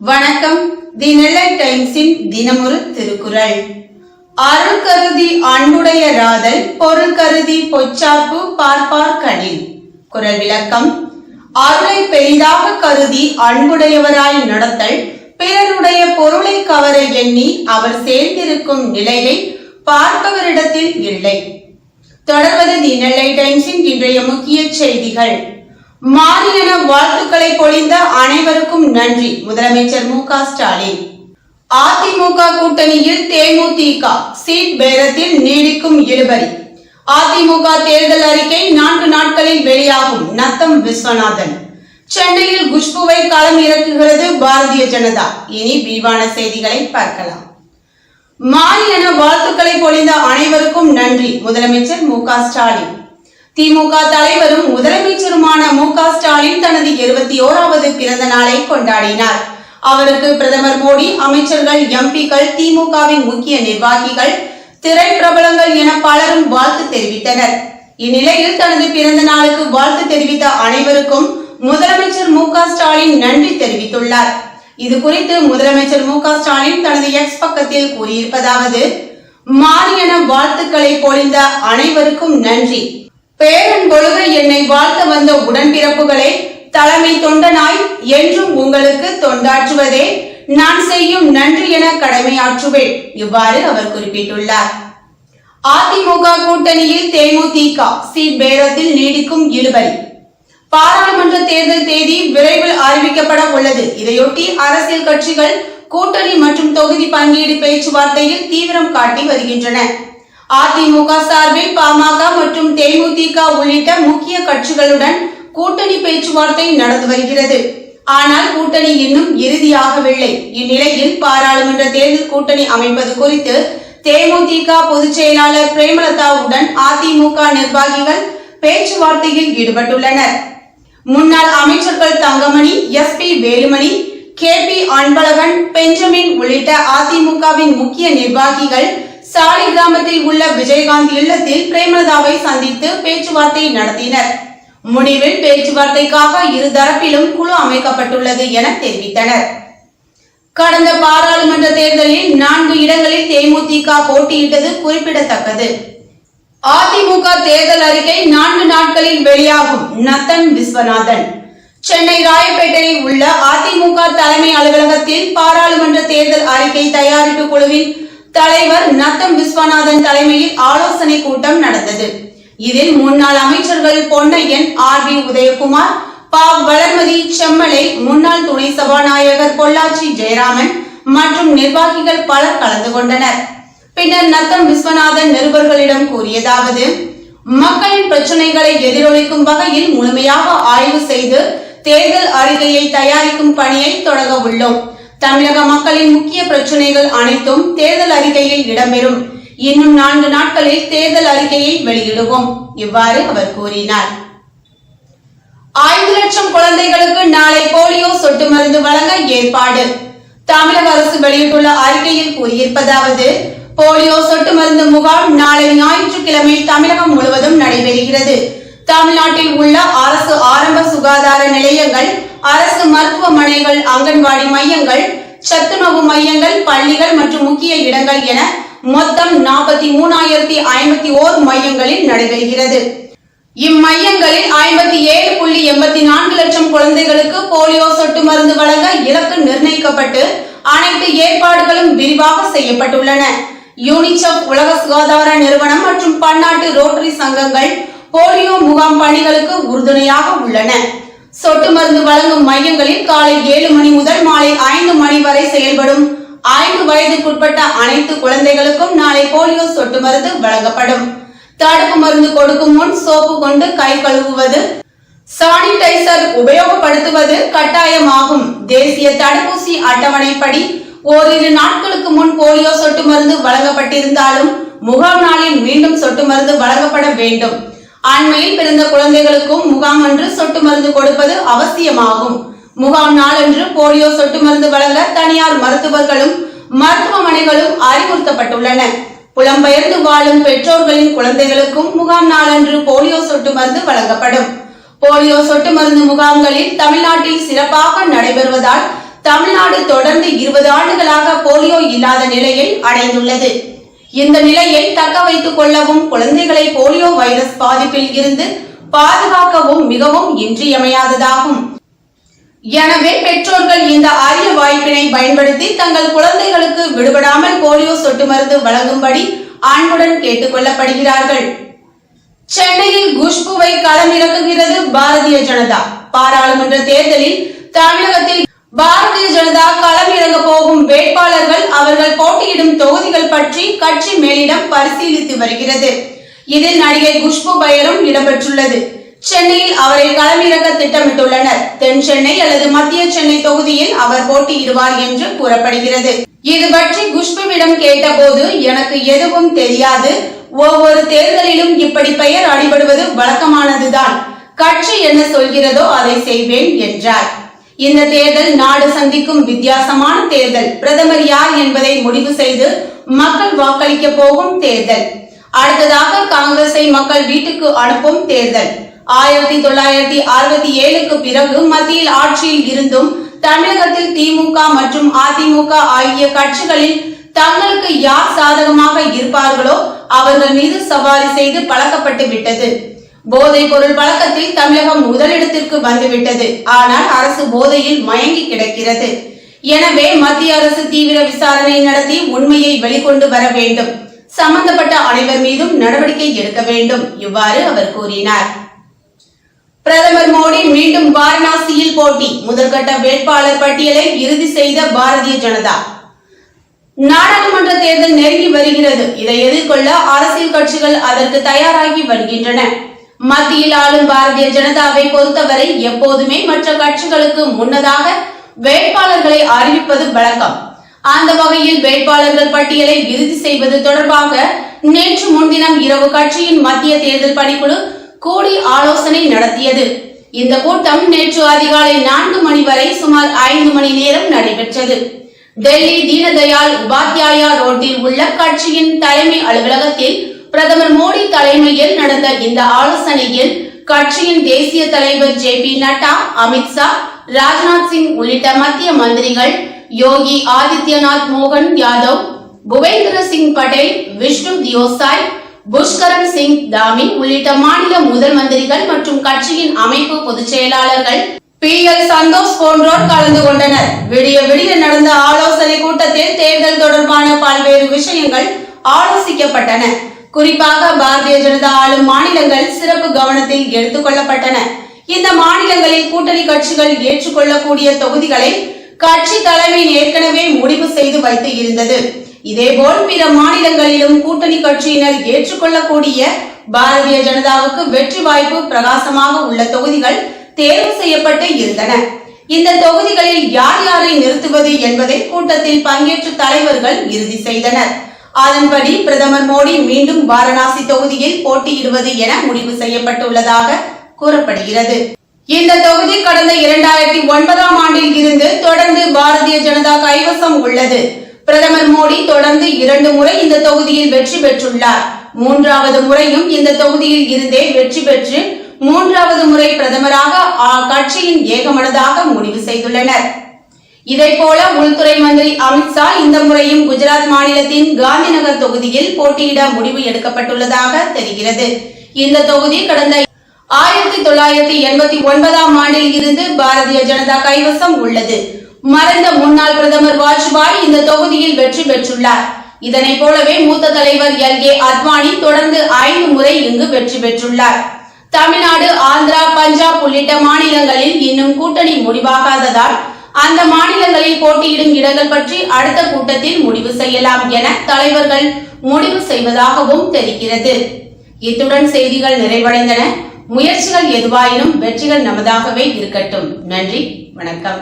வணக்கம். தி நெல்லை டைம்ஸின் தினமொரு திருக்குறள். அருள் கருதி அன்புடைய ராதல், பொருள் கருதி பொச்சாப்பு பார்ப்பார் கணில். குறள் விளக்கம். அருளை பெரிதாக கருதி அன்புடையவராய் நடத்தல், பிறருடைய பொருளை கவர எண்ணி அவர் சேர்ந்திருக்கும் நிலையை பார்ப்பவரிடத்தில் இல்லை. தொடர்வது தி நெல்லை டைம்ஸின் இன்றைய முக்கிய செய்திகள். மாறியன வாழ்த்துக்களை பொழிந்த அனைவருக்கும் நன்றி, முதலமைச்சர் மு.க. ஸ்டாலின். அதிமுக கூட்டணியில் தேமுதிக சீட் பேரத்தில் நீடிக்கும் இழுபறி. அதிமுக தேர்தல் அறிக்கை 4 நாட்களில் வெளியாகும், நத்தம் விஸ்வநாதன். சென்னையில் குஷ்புவை களம் இறக்குகிறது பாரதிய ஜனதா. இனி விரிவான செய்திகளை பார்க்கலாம். மாறியன வாழ்த்துக்களை பொழிந்த அனைவருக்கும் நன்றி, முதலமைச்சர் மு.க. ஸ்டாலின். திமுக தலைவரும் முதலமைச்சருமான மு.க. ஸ்டாலின் தனது 71வது பிறந்த நாளை கொண்டாடினார். அவருக்கு பிரதமர் மோடி, அமைச்சர்கள், எம்பிக்கள், திமுகவின் முக்கிய நிர்வாகிகள், திரைப்பிரபலங்கள் என பலரும் வாழ்த்து தெரிவித்தனர். இந்நிலையில் தனது பிறந்த நாளுக்கு வாழ்த்து தெரிவித்த அனைவருக்கும் முதலமைச்சர் மு.க. ஸ்டாலின் நன்றி தெரிவித்துள்ளார். இது குறித்து முதலமைச்சர் மு.க. ஸ்டாலின் தனது எக்ஸ் பக்கத்தில் கூறியிருப்பதாவது: மாறியன வாழ்த்துக்களை பொழிந்த அனைவருக்கும் நன்றி. பேரன்பொழுக என்னை வாழ்த்த வந்த உடன்பிறப்புகளே, தலைமை தொண்டனாய் என்றும் உங்களுக்கு தொண்டாற்றுவதே நான் செய்யும் நன்றி என கடமையாற்றுவேன். இவ்வாறு அவர் குறிப்பிட்டுள்ளார். அதிமுக கூட்டணியில் தேமுதிக சீட் பேரத்தில் நீடிக்கும் இழுபறி. பாராளுமன்ற தேர்தல் தேதி விரைவில் அறிவிக்கப்பட உள்ளது. இதையொட்டி அரசியல் கட்சிகள் கூட்டணி மற்றும் தொகுதி பங்கீடு பேச்சுவார்த்தையில் தீவிரம் காட்டி வருகின்றன. அதிமுக சார்பில் பாமக மற்றும் தேமுதிக உள்ளிட்ட முக்கிய கட்சிகளுடன் கூட்டணி பேச்சுவார்த்தை நடந்து வருகிறது. ஆனால் கூட்டணி இன்னும் இறுதியாகவில்லை. இந்நிலையில் பாராளுமன்ற தேர்தல் கூட்டணி அமைப்பது குறித்து தேமுதிக பொதுச் செயலாளர் பிரேமலதாவுடன் அதிமுக நிர்வாகிகள் பேச்சுவார்த்தையில் ஈடுபட்டுள்ளனர். முன்னாள் அமைச்சர்கள் Thangamani, S P. Velumani, KP. Anbazhagan, Benjamin உள்ளிட்ட அதிமுகவின் முக்கிய நிர்வாகிகள் சாலி கிராமத்தில் உள்ள விஜயகாந்த் இல்லத்தில் பிரேமலதாவை சந்தித்து பேச்சுவார்த்தை நடத்தினர். முடிவில் பேச்சுவார்த்தைக்காக இருதரப்பிலும் குழு அமைக்கப்பட்டுள்ளது என தெரிவித்தனர். கடந்த பாராளுமன்ற தேர்தலில் 4 இடங்களில் தேமுதிக போட்டியிட்டது குறிப்பிடத்தக்கது. அதிமுக தேர்தல் அறிக்கை 4 நாட்களில் வெளியாகும், நத்தம் விஸ்வநாதன். சென்னை ராயப்பேட்டையில் உள்ள அதிமுக தலைமை அலுவலகத்தில் பாராளுமன்ற தேர்தல் அறிக்கை தயாரிப்பு குழுவின் தலைவர் நத்தம் விஸ்வநாதன் தலைமையில் ஆலோசனை கூட்டம் நடந்தது. இதில் முன்னாள் அமைச்சர்கள் பொன்னையன், ஆர்.பி. உதயகுமார், ப. வளர்மதி, செம்மலை, முன்னாள் துணை சபாநாயகர் பொள்ளாச்சி ஜெயராமன் மற்றும் நிர்வாகிகள் பலர் கலந்து கொண்டனர். பின்னர் நத்தம் விஸ்வநாதன் நிருபர்களிடம் கூறியதாவது: மக்களின் பிரச்சனைகளை எதிரொலிக்கும் வகையில் முழுமையாக ஆய்வு செய்து தேர்தல் அறிக்கையை தயாரிக்கும் பணியை தொடங்க உள்ளோம். தமிழக மக்களின் முக்கிய பிரச்சனைகள் அனைத்தும் தேர்தல் அறிக்கையில் இடம்பெறும். இன்னும் 4 நாட்களில் தேர்தல் அறிக்கையை வெளியிடுவோம். இவ்வாறு அவர் கூறினார். 5 லட்சம் குழந்தைகளுக்கு நாளை போலியோ சொட்டு மருந்து வழங்க ஏற்பாடு. தமிழக அரசு வெளியிட்டுள்ள அறிக்கையில் கூறியிருப்பதாவது: போலியோ சொட்டு மருந்து முகாம் நாளை ஞாயிற்றுக்கிழமை தமிழகம் முழுவதும் நடைபெறுகிறது. தமிழ்நாட்டில் உள்ள அரசு ஆரம்ப சுகாதார நிலையங்கள், அரசு மருத்துவமனைகள், அங்கன்வாடி மையங்கள், சத்துணவு மையங்கள், பள்ளிகள் மற்றும் முக்கிய இடங்கள் என மொத்தம் 43,051 மையங்களில் நடைபெறுகிறது. இம்மையங்களில் 57.84 லட்சம் குழந்தைகளுக்கு போலியோ சொட்டு மருந்து வழங்க இலக்கு நிர்ணயிக்கப்பட்டு அனைத்து ஏற்பாடுகளும் விரிவாக செய்யப்பட்டுள்ளன. யூனிசெஃப், உலக சுகாதார நிறுவனம் மற்றும் பன்னாட்டு ரோட்டரி சங்கங்கள் போலியோ முகாம் பணிகளுக்கு உறுதுணையாக உள்ளன. சொட்டு மருந்து வழங்கும் மையங்களில் காலை 7 மணி முதல் மாலை 5 மணி வரை செயல்படும் 5 வயதுக்குட்பட்ட அனைத்து குழந்தைகளுக்கும் நாளை போலியோ சொட்டு மருந்து வழங்கப்படும். தடுப்பு மருந்து கொடுக்கும் முன் சோப்பு கொண்டு கை கழுவுவது, சானிடைசர் உபயோகப்படுத்துவது கட்டாயமாகும். தேசிய தடுப்பூசி அட்டவணைப்படி ஓரிரு நாட்களுக்கு முன் போலியோ சொட்டு மருந்து வழங்கப்பட்டிருந்தாலும் முகாம் நாளில் மீண்டும் சொட்டு மருந்து வழங்கப்பட வேண்டும். அண்மையில் பிறந்த குழந்தைகளுக்கும் முகாம் அன்று சொட்டு மருந்து கொடுப்பது அவசியமாகும். முகாம் நாளன்று போலியோ சொட்டு மருந்து வழங்க தனியார் மருத்துவர்களும் மருத்துவமனைகளும் அறிவுறுத்தப்பட்டுள்ளன. புலம்பெயர்ந்து வாழும் பெற்றோர்களின் குழந்தைகளுக்கும் முகாம் நாளன்று போலியோ சொட்டு மருந்து வழங்கப்படும். போலியோ சொட்டு மருந்து முகாம்களில் தமிழ்நாட்டில் சிறப்பாக நடைபெறுவதால் தமிழ்நாடு தொடர்ந்து 20 ஆண்டுகளாக போலியோ இல்லாத நிலையை அடைந்துள்ளது. இந்த நிலையை தக்க வைத்துக் கொள்ளவும் குழந்தைகளை போலியோ வைரஸ் பாதிப்பில் இருந்து பாதுகாக்கவும் மிகவும் இன்றியமையாததாகும். எனவே பெற்றோர்கள் இந்த அரிய வாய்ப்பினை பயன்படுத்தி தங்கள் குழந்தைகளுக்கு விடுபடாமல் போலியோ சொட்டு மருந்து வழங்கும்படி அன்புடன் கேட்டுக் கொள்ளப்படுகிறார்கள். சென்னையில் குஷ்புவை களமிறக்குகிறது பாரதிய ஜனதா. பாராளுமன்ற தேர்தலில் தமிழகத்தில் பாரதிய ஜனதா களமிறங்க போகும் வேட்பாளர்கள் அவர்கள் போட்டியிடும் தொகுதிகள் பற்றி கட்சி மேலிடம் பரிசீலித்து வருகிறது. இதில் நடிகை குஷ்பு பெயரும் இடம்பெற்றுள்ளது. சென்னையில் அவரை களமிறக்க திட்டமிட்டுள்ளனர். தென் சென்னை அல்லது மத்திய சென்னை தொகுதியில் அவர் போட்டியிடுவார் என்று கூறப்படுகிறது. இது பற்றி குஷ்புவிடம் கேட்டபோது, எனக்கு எதுவும் தெரியாது, ஒவ்வொரு தேர்தலிலும் இப்படி பெயர் அடிபடுவது வழக்கமானதுதான், கட்சி என்ன சொல்கிறதோ அதை செய்வேன் என்றார். இந்த தேர்தல் நாடு சந்திக்கும் வித்தியாசமான தேர்தல். பிரதமர் யார் என்பதை முடிவு செய்து மக்கள் வாக்களிக்க போகும் தேர்தல். அடுத்ததாக காங்கிரஸை மக்கள் வீட்டுக்கு அனுப்பும் தேர்தல். 1967க்கு பிறகு மத்தியில் ஆட்சியில் இருந்தும் தமிழகத்தில் திமுக மற்றும் அதிமுக ஆகிய கட்சிகளில் தங்களுக்கு யார் சாதகமாக இருப்பார்களோ அவர்கள் மீது சவாரி செய்து பழக்கப்பட்டு விட்டது. போதைப் பொருள் பழக்கத்தில் தமிழகம் முதலிடத்திற்கு வந்துவிட்டது. ஆனால் அரசு போதையில் மயங்கி கிடக்கிறது. எனவே மத்திய அரசு தீவிர விசாரணை நடத்தி உண்மையை வெளிக்கொண்டு வர வேண்டும். சம்பந்தப்பட்ட அனைவர் மீதும் நடவடிக்கை எடுக்க வேண்டும். இவ்வாறு அவர் கூறினார். பிரதமர் மோடி மீண்டும் வாரணாசியில் போட்டி. முதற்கட்ட வேட்பாளர் பட்டியலை இறுதி செய்த பாரதிய ஜனதா. நாடாளுமன்ற தேர்தல் நெருங்கி வருகிறது. இதை எதிர்கொள்ள அரசியல் கட்சிகள் அதற்கு தயாராகி வருகின்றன. மத்தியில் ஆளும் பாரதிய ஜனதாவை பொறுத்தவரை எப்போதுமே மற்ற கட்சிகளுக்கு முன்னதாக வேட்பாளர்களை அறிவிப்பது வழக்கம். அந்த வகையில் வேட்பாளர்கள் பட்டியலை இறுதி செய்வது தொடர்பாக நேற்று முன்தினம் இரவு கட்சியின் மத்திய தேர்தல் பணிக்குழு கூடி ஆலோசனை நடத்தியது. இந்த கூட்டம் நேற்று அதிகாலை 4 மணி வரை சுமார் 5 மணி நேரம் நடைபெற்றது. டெல்லி தீனதயாள் உபாத்யாயா ரோட்டில் உள்ள கட்சியின் தலைமை அலுவலகத்தில் பிரதமர் மோடி தலைமையில் நடந்த இந்த ஆலோசனையில் கட்சியின் தேசிய தலைவர் JP நட்டா, அமித்ஷா, ராஜ்நாத் சிங் உள்ளிட்ட மத்திய மந்திரிகள், யோகி ஆதித்யநாத், மோகன் யாதவ், புவேந்திர சிங் பட்டேல், விஷ்ணு தியோசாய், புஷ்கரன் சிங் தாமி உள்ளிட்ட மாநில முதல் மந்திரிகள் மற்றும் கட்சியின் அமைப்பு பொதுச் செயலாளர்கள் PL சந்தோஷ் போன்றோர் கலந்து கொண்டனர். விடிய விடிய நடந்த ஆலோசனை கூட்டத்தில் தேர்தல் தொடர்பான பல்வேறு விஷயங்கள் ஆலோசிக்கப்பட்டன. குறிப்பாக பாரதிய ஜனதா ஆளும் மாநிலங்கள் சிறப்பு கவனத்தில் எடுத்துக் கொள்ளப்பட்டன. இந்த மாநிலங்களில் கூட்டணி கட்சிகள் ஏற்றுக்கொள்ளக்கூடிய தொகுதிகளை கட்சி தலைமை ஏற்கனவே முடிவு செய்து வைத்து இருந்தது. இதேபோல் பிற மாநிலங்களிலும் கூட்டணி கட்சியினர் ஏற்றுக்கொள்ளக்கூடிய பாரதிய ஜனதாவுக்கு வெற்றி வாய்ப்பு பிரகாசமாக உள்ள தொகுதிகள் தேர்வு செய்யப்பட்டு இருந்தன. இந்த தொகுதிகளில் யார் யாரை நிறுத்துவது என்பதை கூட்டத்தில் பங்கேற்ற தலைவர்கள் இறுதி செய்தனர். அதன்படி பிரதமர் மோடி மீண்டும் வாரணாசி தொகுதியில் போட்டியிடுவது என முடிவு செய்யப்பட்டுள்ளதாக கூறப்படுகிறது. இந்த தொகுதி கடந்த 2009ஆம் ஆண்டில் இருந்து தொடர்ந்து பாரதிய ஜனதா கைவசம் உள்ளது. பிரதமர் மோடி தொடர்ந்து 2 முறை இந்த தொகுதியில் வெற்றி பெற்றுள்ளார். 3வது முறையும் இந்த தொகுதியில் இருந்தே வெற்றி பெற்று 3வது முறை பிரதமராக கட்சியின் ஏகமனதாக முடிவு செய்துள்ளனர். இதேபோல உள்துறை மந்திரி அமித்ஷா இந்த முறையும் குஜராத் மாநிலத்தின் காந்திநகர் தொகுதியில் போட்டியிட முடிவு எடுக்கப்பட்டுள்ளதாக தெரிகிறது. இந்த தொகுதி கடந்த 1989ஆம் ஆண்டில் இருந்து பாரதிய ஜனதா கைவசம் உள்ளது. மறைந்த முன்னாள் பிரதமர் வாஜ்பாய் இந்த தொகுதியில் வெற்றி பெற்றுள்ளார். இதனை போலவே மூத்த தலைவர் LK அத்வானி தொடர்ந்து 5 முறை இங்கு வெற்றி பெற்றுள்ளார். தமிழ்நாடு, ஆந்திரா, பஞ்சாப் உள்ளிட்ட மாநிலங்களில் இன்னும் கூட்டணி முடிவாகாததால் அந்த மாநிலங்களில் போட்டியிடும் இடங்கள் பற்றி அடுத்த கூட்டத்தில் முடிவு செய்யலாம் என தலைவர்கள் முடிவு செய்வதாகவும் தெரிகிறது. இத்துடன் செய்திகள் நிறைவடைந்தன. முயற்சிகள் எதுவாயினும் வெற்றிகள் நமதாகவே இருக்கட்டும். நன்றி, வணக்கம்.